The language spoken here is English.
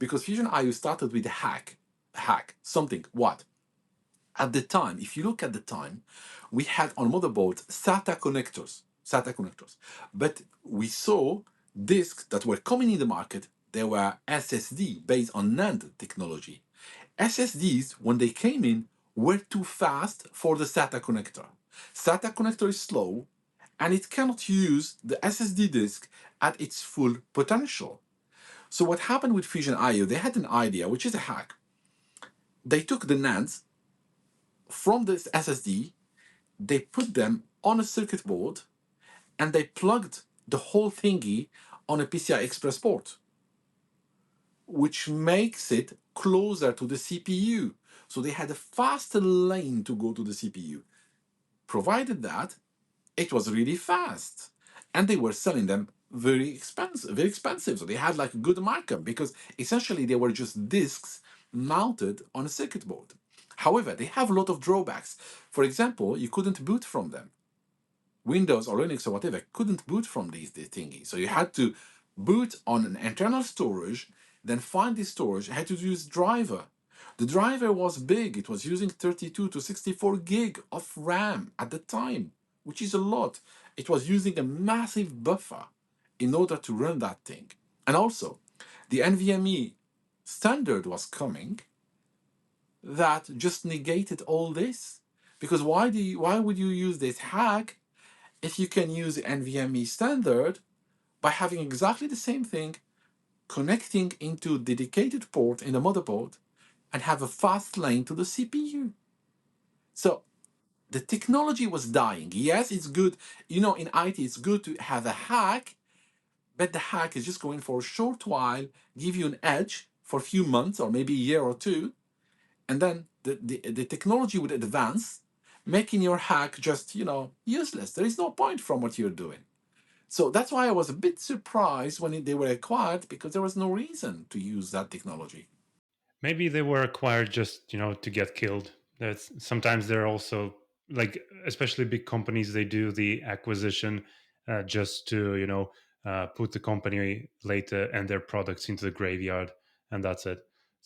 Because Fusion IO started with a hack, something. What? At the time, if you look at the time, we had on motherboards SATA connectors. But we saw disks that were coming in the market, they were SSD based on NAND technology. SSDs, when they came in, were too fast for the SATA connector. SATA connector is slow and it cannot use the SSD disk at its full potential. So what happened with Fusion IO, they had an idea, which is a hack. They took the NANDs from this SSD, they put them on a circuit board, and they plugged the whole thingy on a PCI Express port, which makes it closer to the CPU. So they had a faster lane to go to the CPU. Provided that it was really fast. And they were selling them very expensive, very expensive. So they had like a good markup because essentially they were just disks mounted on a circuit board. However, they have a lot of drawbacks. For example, you couldn't boot from them. Windows or Linux or whatever couldn't boot from these thingies. So you had to boot on an internal storage, then find the storage, you had to use driver. The driver was big, it was using 32 to 64 gig of RAM at the time, which is a lot. It was using a massive buffer in order to run that thing. And also, the NVMe standard was coming that just negated all this. Because why would you use this hack if you can use the NVMe standard by having exactly the same thing, connecting into dedicated port in the motherboard and have a fast lane to the CPU. So the technology was dying. Yes, it's good. You know, in IT, it's good to have a hack, but the hack is just going for a short while, give you an edge for a few months or maybe a year or two, and then the technology would advance, making your hack just, useless. There is no point from what you're doing. So that's why I was a bit surprised when they were acquired because there was no reason to use that technology. Maybe they were acquired just to get killed. That's sometimes they're also like, especially big companies, they do the acquisition just to put the company later and their products into the graveyard, and that's it.